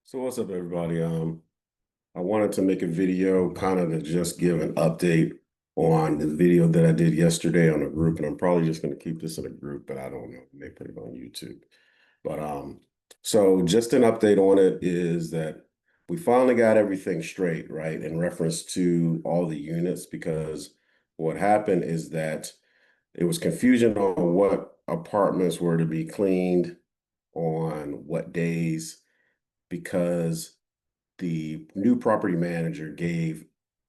So what's up, everybody? I wanted to make a video kind of to just give an update on the video that I did yesterday on a group, and I'm probably just going to keep this in a group, but I don't know. May put it on YouTube. But so just an update on it is that we finally got everything straight, right, in reference to all the units, because what happened is that it was confusion on what apartments were to be cleaned on what days because the new property manager gave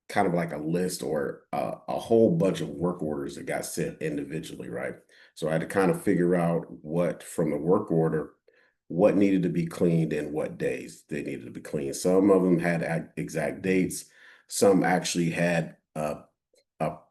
kind of like a list or a whole bunch of work orders that got sent individually, right? So I had to kind of figure out what from the work order, what needed to be cleaned and what days they needed to be cleaned. Some of them had exact dates. Some actually had a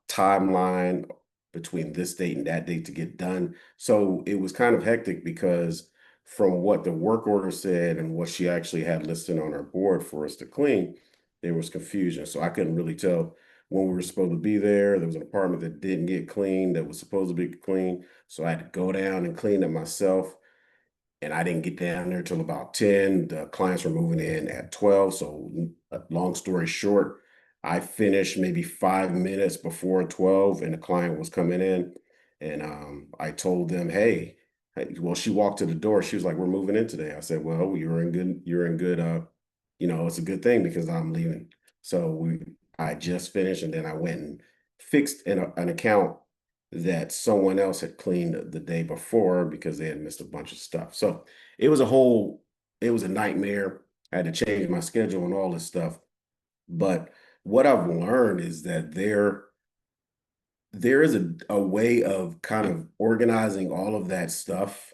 timeline between this date and that date to get done. So it was kind of hectic because from what the work order said and what she actually had listed on her board for us to clean, there was confusion. So I couldn't really tell when we were supposed to be there. There was an apartment that didn't get cleaned that was supposed to be cleaned. So I had to go down and clean it myself. And I didn't get down there till about 10. The clients were moving in at 12. So long story short, I finished maybe 5 minutes before 12 and the client was coming in. And I told them, hey, well, she walked to the door. She was like, we're moving in today. I said, well, you're in good, it's a good thing because I'm leaving. So I just finished and then I went and fixed an account that someone else had cleaned the day before because they had missed a bunch of stuff. So it was it was a nightmare. I had to change my schedule and all this stuff. But what I've learned is that there is a way of kind of organizing all of that stuff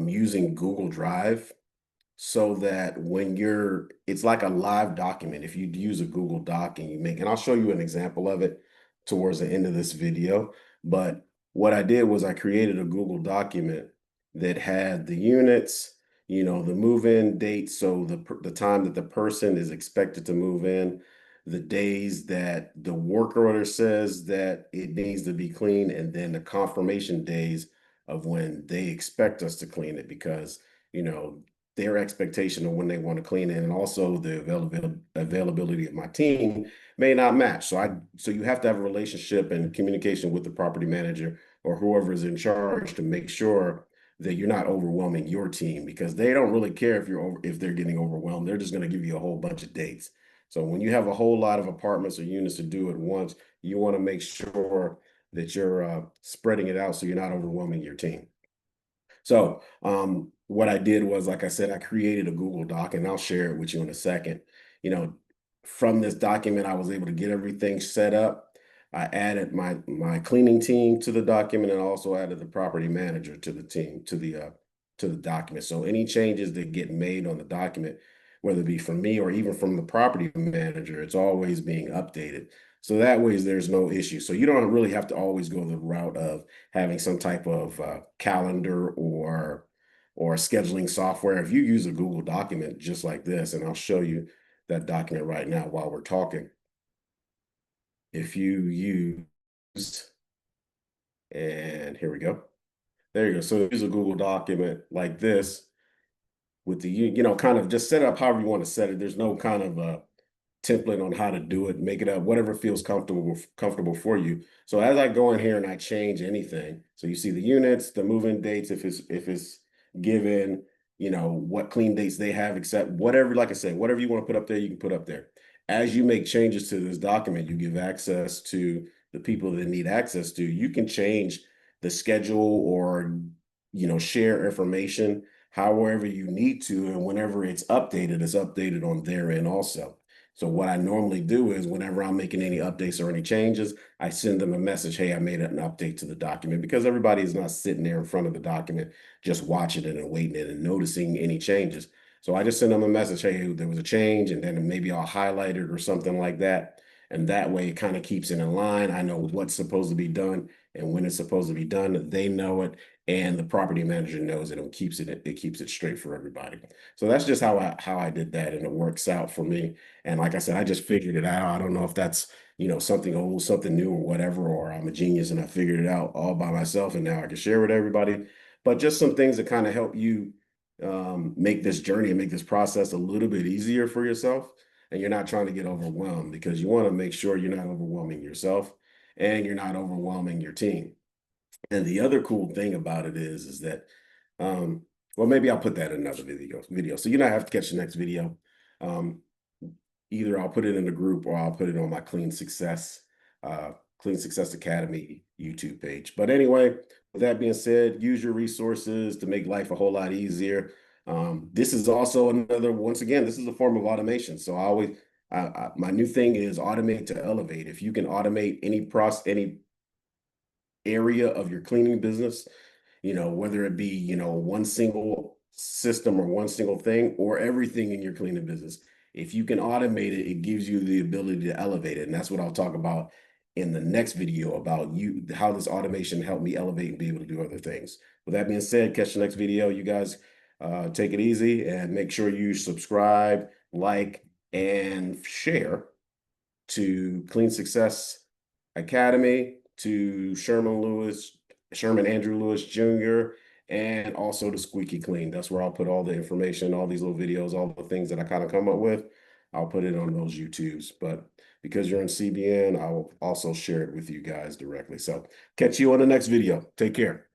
using Google Drive so that it's like a live document. If you use a Google Doc and I'll show you an example of it towards the end of this video. But what I did was I created a Google document that had the units, the move-in date, so the time that the person is expected to move in, the days that the work order says that it needs to be clean, and then the confirmation days of when they expect us to clean it because, you know, their expectation of when they want to clean it and also the availability of my team may not match. So you have to have a relationship and communication with the property manager or whoever is in charge to make sure that you're not overwhelming your team because they don't really care if they're getting overwhelmed. They're just going to give you a whole bunch of dates. So when you have a whole lot of apartments or units to do at once, you want to make sure that you're spreading it out so you're not overwhelming your team. So what I did was, like I said, I created a Google Doc and I'll share it with you in a second. You know, from this document, I was able to get everything set up. I added my cleaning team to the document and also added the property manager to the team, to the document. So any changes that get made on the document, whether it be from me or even from the property manager, it's always being updated. So that way there's no issue. So you don't really have to always go the route of having some type of calendar or scheduling software. If you use a Google document just like this, and I'll show you that document right now while we're talking. If you use, and here we go. There you go. So use a Google document like this with kind of just set it up however you want to set it. There's no kind of template on how to do it, make it up, whatever feels comfortable for you. So as I go in here and I change anything, so you see the units, the move-in dates, if it's given, what clean dates they have, except whatever, like I said, whatever you want to put up there, you can put up there. As you make changes to this document, you give access to the people that need access to. You can change the schedule or share information however you need to, and whenever it's updated on their end also. So what I normally do is whenever I'm making any updates or any changes, I send them a message, hey, I made an update to the document because everybody is not sitting there in front of the document, just watching it and waiting it and noticing any changes. So I just send them a message, hey, there was a change, and then maybe I'll highlight it or something like that. And that way it kind of keeps it in line. I know what's supposed to be done and when it's supposed to be done. They know it and the property manager knows it and keeps it straight for everybody. So that's just how I did that, and it works out for me. And like I said, I just figured it out. I don't know if that's, something old, something new or whatever, or I'm a genius and I figured it out all by myself and now I can share with everybody. But just some things that kind of help you make this journey and make this process a little bit easier for yourself. And you're not trying to get overwhelmed, because you want to make sure you're not overwhelming yourself and you're not overwhelming your team. And the other cool thing about it is that, um, well, maybe I'll put that in another video. So you don't have to catch the next video. Um, Either I'll put it in the group or I'll put it on my Clean Success Academy YouTube page. But anyway, with that being said, use your resources to make life a whole lot easier. This is also another, once again, this is a form of automation. So my new thing is automate to elevate. If you can automate any area of your cleaning business, whether it be, one single system or one single thing or everything in your cleaning business. If you can automate it, it gives you the ability to elevate it. And that's what I'll talk about in the next video, about how this automation helped me elevate and be able to do other things. With that being said, catch the next video. You guys take it easy and make sure you subscribe, like, and share to Clean Success Academy, to Sherman Andrew Lewis Jr., and also to Squeaky Clean. That's where I'll put all the information, all these little videos, all the things that I kind of come up with. I'll put it on those YouTubes. But because you're in CBN, I will also share it with you guys directly. So catch you on the next video. Take care.